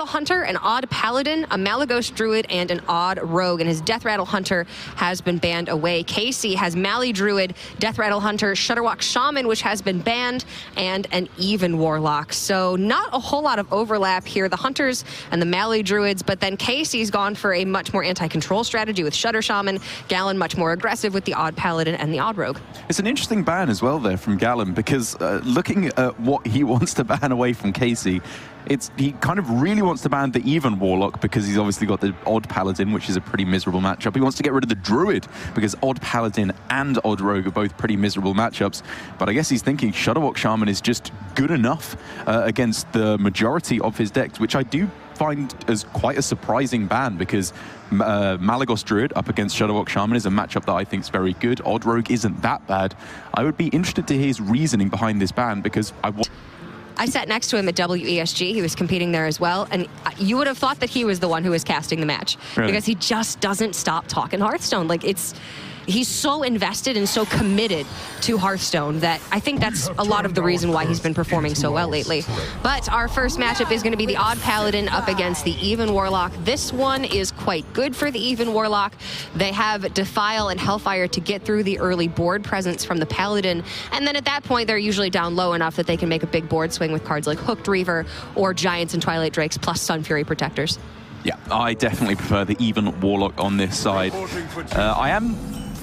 Rattle Hunter, an Odd Paladin, a Malygos Druid, and an Odd Rogue. And his Death Rattle Hunter has been banned away. Casie has Mally Druid, Death Rattle Hunter, Shudderwock Shaman, which has been banned, and an Even Warlock. So not a whole lot of overlap here. The Hunters and the Mally Druids, but then Casey's gone for a much more anti-control strategy with Shudder Shaman. Gallon much more aggressive with the Odd Paladin and the Odd Rogue. It's an interesting ban as well there from Gallon, because looking at what he wants to ban away from Casie, he kind of really wants to ban the Even Warlock because he's obviously got the Odd Paladin, which is a pretty miserable matchup. He wants to get rid of the Druid because Odd Paladin and Odd Rogue are both pretty miserable matchups. But I guess he's thinking Shudderwock Shaman is just good enough against the majority of his decks, which I do find as quite a surprising ban, because Malygos Druid up against Shudderwock Shaman is a matchup that I think is very good. Odd Rogue isn't that bad. I would be interested to hear his reasoning behind this ban, because I sat next to him at WESG. He was competing there as well, and you would have thought that he was the one who was casting the match. Really? Because he just doesn't stop talking Hearthstone. Like, he's so invested and so committed to Hearthstone that I think that's a lot of the reason why he's been performing so well lately. But our first matchup is going to be the Odd Paladin up against the Even Warlock. This one is quite good for the Even Warlock. They have Defile and Hellfire to get through the early board presence from the Paladin, and then at that point they're usually down low enough that they can make a big board swing with cards like Hooked Reaver or Giants and Twilight Drakes plus Sun Fury Protectors. Yeah, I definitely prefer the Even Warlock on this side. I am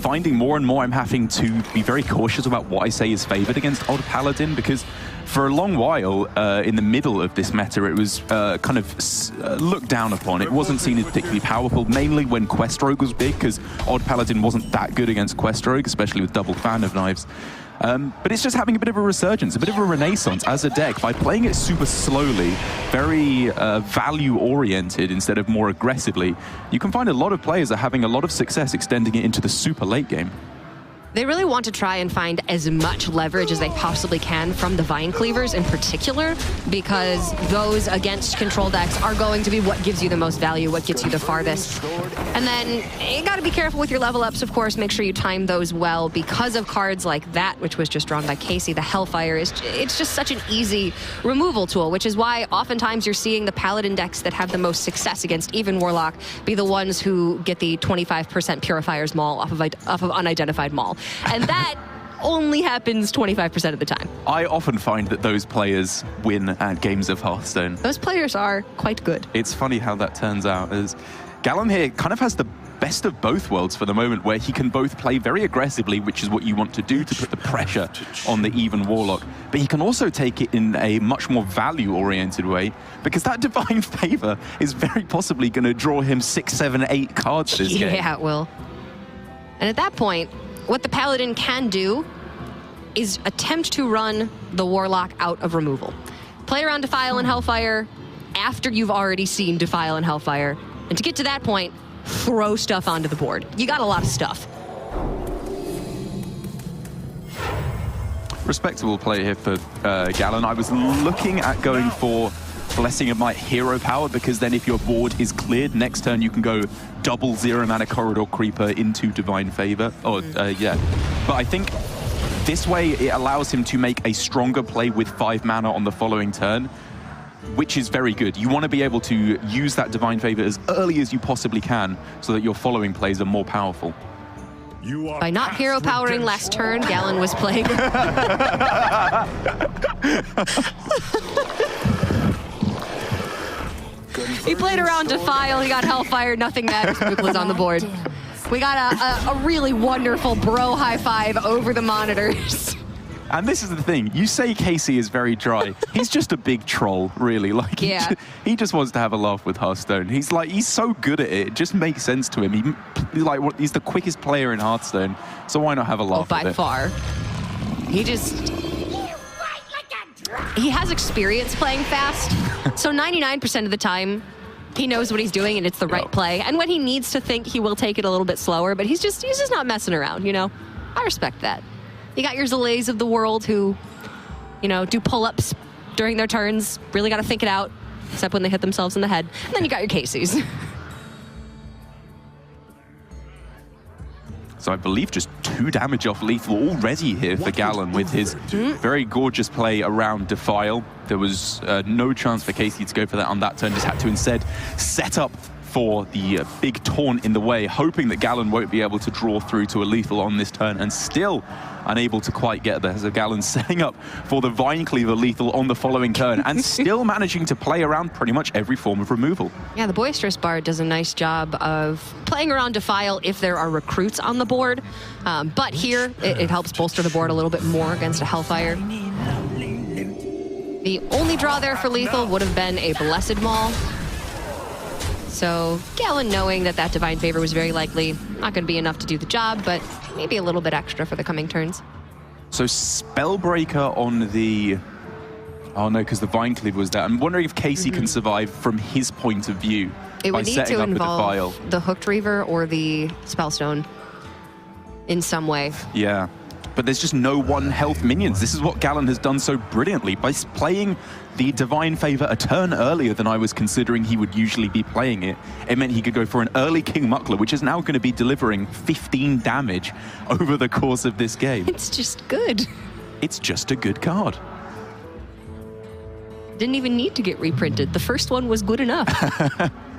finding more and more I'm having to be very cautious about what I say is favored against Odd Paladin, because for a long while in the middle of this meta it was kind of looked down upon. It wasn't seen as particularly powerful, mainly when Quest Rogue was big, because Odd Paladin wasn't that good against Quest Rogue, especially with double Fan of Knives. But it's just having a bit of a resurgence, a bit of a renaissance as a deck by playing it super slowly, very value-oriented instead of more aggressively. You can find a lot of players are having a lot of success extending it into the super late game. They really want to try and find as much leverage as they possibly can from the Vine Cleavers in particular, because those against control decks are going to be what gives you the most value, what gets you the farthest. And then you got to be careful with your level ups, of course. Make sure you time those well, because of cards like that, which was just drawn by Casie. The Hellfire it's just such an easy removal tool, which is why oftentimes you're seeing the Paladin decks that have the most success against Even Warlock be the ones who get the 25% Purifier's Maul off of unidentified Maul. And that only happens 25% of the time. I often find that those players win at games of Hearthstone. Those players are quite good. It's funny how that turns out. As Gallon here kind of has the best of both worlds for the moment, where he can both play very aggressively, which is what you want to do to put the pressure on the Even Warlock, but he can also take it in a much more value-oriented way, because that Divine Favor is very possibly going to draw him 6, 7, 8 cards this game. Yeah, it will. And at that point, what the Paladin can do is attempt to run the Warlock out of removal. Play around Defile and Hellfire after you've already seen Defile and Hellfire. And to get to that point, throw stuff onto the board. You got a lot of stuff. Respectable play here for Gallon. I was looking at going for Blessing of Might Hero Power, because then if your board is cleared, next turn you can go double 0-mana Corridor Creeper into Divine Favor. Yeah. But I think this way it allows him to make a stronger play with 5 mana on the following turn, which is very good. You want to be able to use that Divine Favor as early as you possibly can so that your following plays are more powerful. By not hero powering last turn, Gallon was playing. He played around Defile, he got Hellfire, nothing matters, was on the board. We got a really wonderful bro high five over the monitors. And this is the thing, you say Casie is very dry. He's just a big troll, really. Like, yeah. He just wants to have a laugh with Hearthstone. He's so good at it, it just makes sense to him. He's the quickest player in Hearthstone, so why not have a laugh with it? By far. He has experience playing fast, so 99% of the time, he knows what he's doing and it's the right play. And when he needs to think, he will take it a little bit slower, but he's just not messing around, you know? I respect that. You got your Zalays of the world who, you know, do pull-ups during their turns, really got to think it out, except when they hit themselves in the head. And then you got your Casies. So I believe just 2 damage off lethal already here for Gallon with his very gorgeous play around Defile. There was no chance for Casie to go for that on that turn, just had to instead set up for the big taunt in the way, hoping that Gallon won't be able to draw through to a lethal on this turn, and still unable to quite get there. So Gallon setting up for the Vine Cleaver lethal on the following turn, and still managing to play around pretty much every form of removal. Yeah, the Boisterous Bard does a nice job of playing around Defile if there are recruits on the board, but here it helps bolster the board a little bit more against a Hellfire. The only draw there for lethal would have been a Blessed Maul. So Gallon, knowing that Divine Favor was very likely not going to be enough to do the job, but maybe a little bit extra for the coming turns. So Spellbreaker on the... Oh no, because the Vine Cleaver was there. I'm wondering if Casie can survive from his point of view it by would need setting to up involve the Hooked Reaver or the Spellstone in some way. Yeah, but there's just no 1 health minions. This is what Gallon has done so brilliantly by playing the Divine Favor a turn earlier than I was considering he would usually be playing it. It meant he could go for an early King Muckler, which is now going to be delivering 15 damage over the course of this game. It's just good. It's just a good card. Didn't even need to get reprinted. The first one was good enough.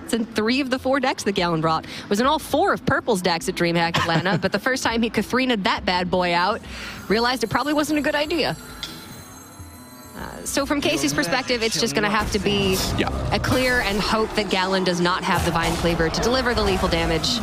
It's in 3 of the 4 decks that Gallon brought. It was in all 4 of Purple's decks at DreamHack Atlanta, but the first time he Katharina'd that bad boy out, realized it probably wasn't a good idea. So from Casey's perspective, it's just going to have to be a clear and hope that Gallon does not have the Vine Cleaver to deliver the lethal damage.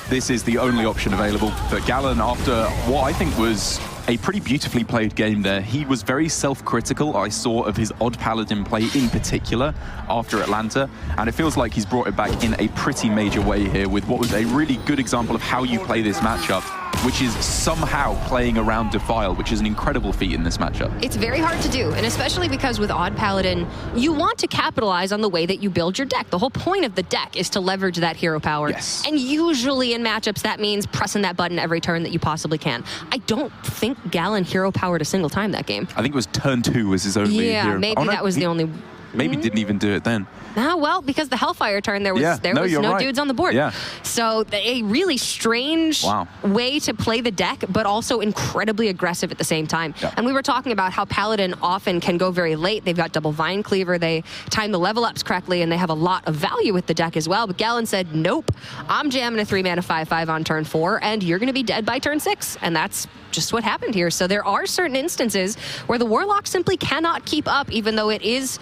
This is the only option available. But Gallon, after what I think was a pretty beautifully played game there, he was very self-critical, I saw, of his Odd Paladin play in particular after Atlanta, and it feels like he's brought it back in a pretty major way here with what was a really good example of how you play this matchup, which is somehow playing around Defile, which is an incredible feat in this matchup. It's very hard to do, and especially because with Odd Paladin, you want to capitalize on the way that you build your deck. The whole point of the deck is to leverage that hero power. Yes. And usually in matchups, that means pressing that button every turn that you possibly can. I don't think Gallon hero powered a single time that game. I think it was turn 2 was his only hero. Yeah, maybe that was the only... Maybe didn't even do it then. Ah, well, because the Hellfire turn, there was no dudes on the board. Yeah. So a really strange way to play the deck, but also incredibly aggressive at the same time. Yeah. And we were talking about how Paladin often can go very late. They've got double Vine Cleaver. They time the level ups correctly, and they have a lot of value with the deck as well. But Gallon said, nope, I'm jamming a 3-mana 5/5 on turn 4, and you're going to be dead by turn 6. And that's just what happened here. So there are certain instances where the Warlock simply cannot keep up, even though it is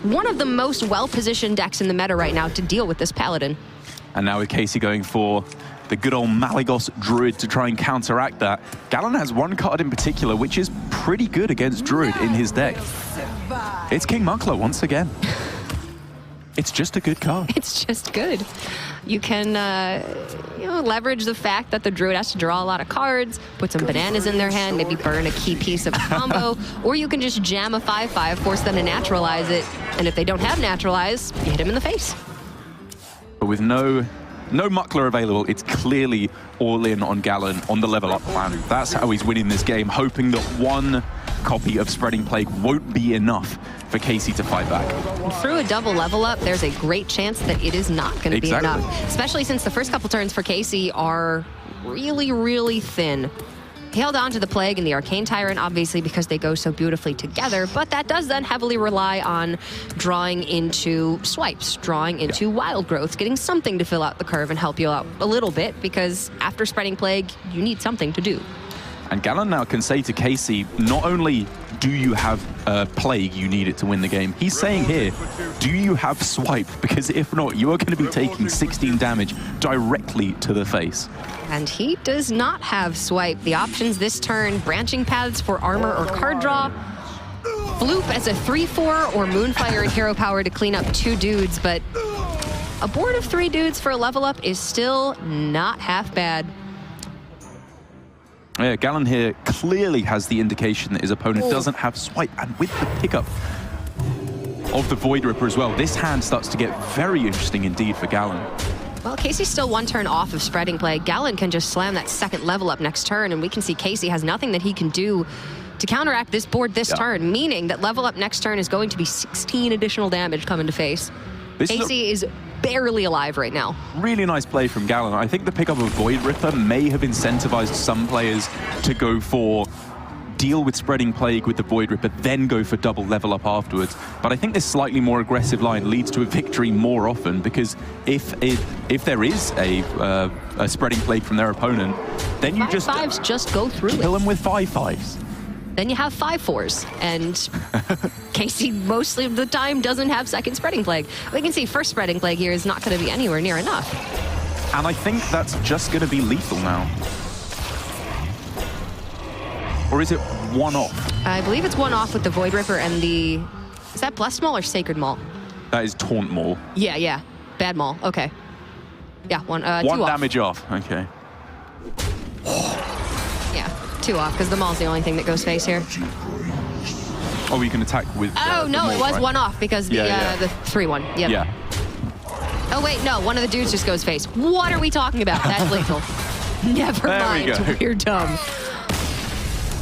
one of the most well-positioned decks in the meta right now to deal with this Paladin. And now with Casie going for the good old Malygos Druid to try and counteract that. Gallon has 1 card in particular, which is pretty good against Druid in his deck. It's King Muckler once again. It's just a good card. It's just good. You can leverage the fact that the Druid has to draw a lot of cards, put some bananas in their hand, maybe burn a key piece of a combo, or you can just jam a 5/5, force them to naturalize it, and if they don't have naturalize, you hit them in the face. But with no Muckler available, it's clearly all in on Gallon on the level up plan. That's how he's winning this game, hoping that 1 copy of Spreading Plague won't be enough for Casie to fight back. And through a double level up, there's a great chance that it is not going to be enough, especially since the first couple turns for Casie are really, really thin. He held on to the Plague and the Arcane Tyrant, obviously, because they go so beautifully together, but that does then heavily rely on drawing into swipes, drawing into wild growths, getting something to fill out the curve and help you out a little bit, because after Spreading Plague, you need something to do. And Gallon now can say to Casie, not only do you have Plague, you need it to win the game. He's saying here, do you have Swipe? Because if not, you are going to be taking 16 damage directly to the face. And he does not have Swipe. The options this turn, Branching Paths for armor or card draw, Floop as a 3/4, or Moonfire and Hero Power to clean up 2 dudes, but a board of 3 dudes for a level up is still not half bad. Yeah, Gallon here clearly has the indication that his opponent doesn't have Swipe, and with the pickup of the Void Ripper as well, this hand starts to get very interesting indeed for Gallon. Well, Casey's still 1 turn off of Spreading Plague. Gallon can just slam that 2nd level up next turn, and we can see Casie has nothing that he can do to counteract this board this turn, meaning that level up next turn is going to be 16 additional damage coming to face. Casie is barely alive right now. Really nice play from Gallon. I think the pickup of Void Ripper may have incentivized some players to go for deal with Spreading Plague with the Void Ripper, then go for double level up afterwards. But I think this slightly more aggressive line leads to a victory more often, because if there is a Spreading Plague from their opponent, then you just 5/5s just go through it. Kill them with 5/5s. Then you have 5/4s, and Casie mostly of the time doesn't have second Spreading Plague. We can see first Spreading Plague here is not going to be anywhere near enough. And I think that's just going to be lethal now. Or is it one off? I believe it's one off with the Void Ripper and the... Is that Blessed Maul or Sacred Maul? That is Taunt Maul. Yeah. Bad Maul. Okay. Yeah, one damage off. Okay. Yeah, 2 off, because the Maul's the only thing that goes face here. Oh, you can attack with... Oh, no, Maul, it was right? 1 off, because the 3-1. Yep. Yeah. Oh, wait, no, one of the dudes just goes face. What are we talking about? That's lethal. Never mind. We're dumb.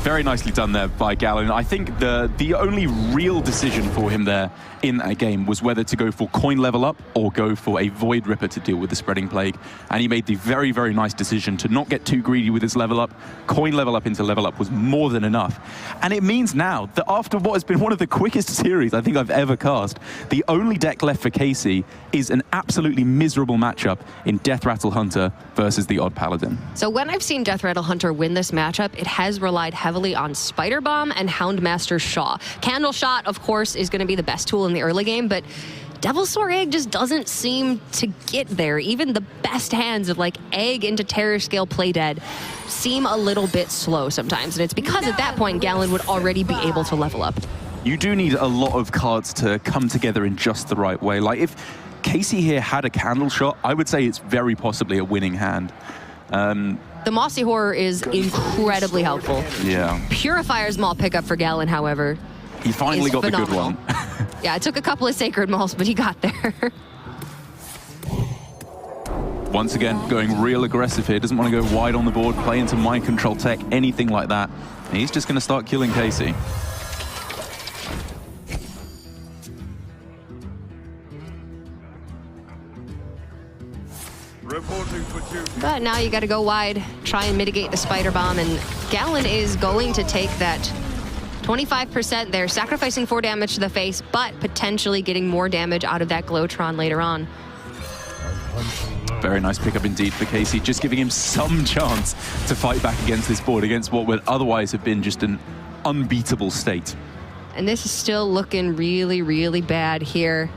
Very nicely done there by Gallon. I think the only real decision for him there in that game was whether to go for coin level up or go for a Void Ripper to deal with the Spreading Plague. And he made the very, very nice decision to not get too greedy with his level up. Coin level up into level up was more than enough. And it means now that after what has been one of the quickest series I think I've ever cast, the only deck left for Casie is an absolutely miserable matchup in Death Rattle Hunter versus the Odd Paladin. So when I've seen Death Rattle Hunter win this matchup, it has relied heavily on Spider Bomb and Houndmaster Shaw. Candle Shot, of course, is going to be the best tool in the early game, but Devilsaur Egg just doesn't seem to get there. Even the best hands of like Egg into Terror Scale Play Dead seem a little bit slow sometimes, and it's because at that point Gallon would already be able to level up. You do need a lot of cards to come together in just the right way. Like if Casie here had a Candle Shot, I would say it's very possibly a winning hand. The Mossy Horror is incredibly helpful. Yeah. Purifier's Maul pickup for Gallon, however, he finally got phenomenal. the good one. Yeah, it took a couple of Sacred Mauls, but he got there. Once again, going real aggressive here. Doesn't want to go wide on the board, play into mind control tech, anything like that. And he's just going to start killing Casie. But now you got to go wide, try and mitigate the Spider Bomb, and Gallon is going to take that 25% there, sacrificing 4 damage to the face, but potentially getting more damage out of that Glowtron later on. Very nice pickup indeed for Casie, just giving him some chance to fight back against this board, against what would otherwise have been just an unbeatable state. And this is still looking really, really bad here.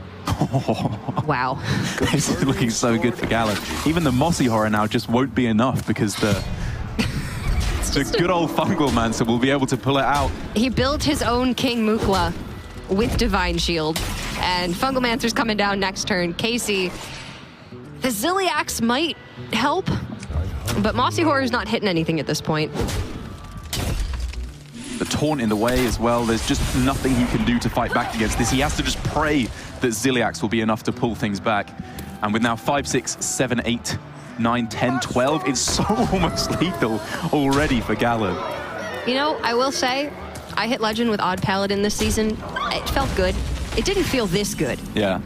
Wow. This is looking so good for Gallon. Even the Mossy Horror now just won't be enough because the good old Fungal Mancer will be able to pull it out. He built his own King Mukla with Divine Shield, and Fungal Mancer's coming down next turn. Casie, the Zilliax might help, but Mossy Horror's not hitting anything at this point. The Taunt in the way as well. There's just nothing he can do to fight back against this. He has to just pray that Zilliax will be enough to pull things back. And with now 5, 6, 7, 8, 9, 10, 12, it's so almost lethal already for Gallon. You know, I will say, I hit Legend with Odd Paladin this season. It felt good. It didn't feel this good. Yeah.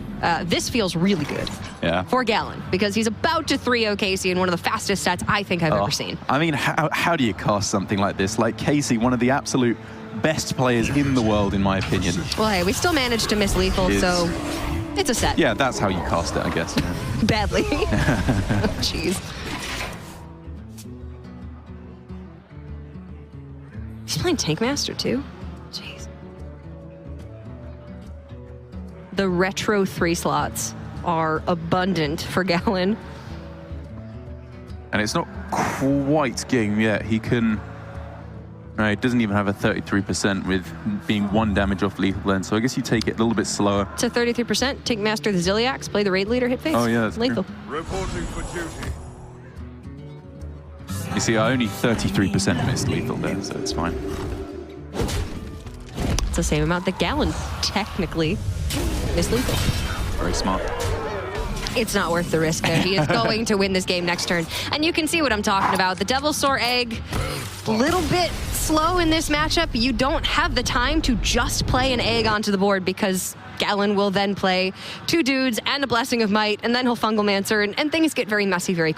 This feels really good. Yeah. For Gallon, because he's about to 3-0 Casie in one of the fastest sets I think I've ever seen. I mean, how do you cast something like this? Like Casie, one of the absolute best players in the world, in my opinion. Well, hey, we still managed to miss lethal, so it's a set. Yeah, that's how you cast it, I guess. Yeah. Badly. Oh, jeez. He's playing Tank Master too? Jeez. The retro 3 slots are abundant for Gallon. And it's not quite game yet. He can... Right, it doesn't even have a 33% with being 1 damage off lethal blend, so I guess you take it a little bit slower. It's a 33%. Take Master the Zilliax, play the Raid Leader, hit face. Oh yeah, that's lethal. True. Reporting for duty. You see, I only 33% missed lethal there, so it's fine. It's the same amount that Gallon technically missed lethal. Very smart. It's not worth the risk there. He is going to win this game next turn. And you can see what I'm talking about. The Devilsaur Egg, a little bit slow in this matchup. You don't have the time to just play an egg onto the board because Galen will then play 2 dudes and a Blessing of Might, and then he'll Fungalmancer, and things get very messy very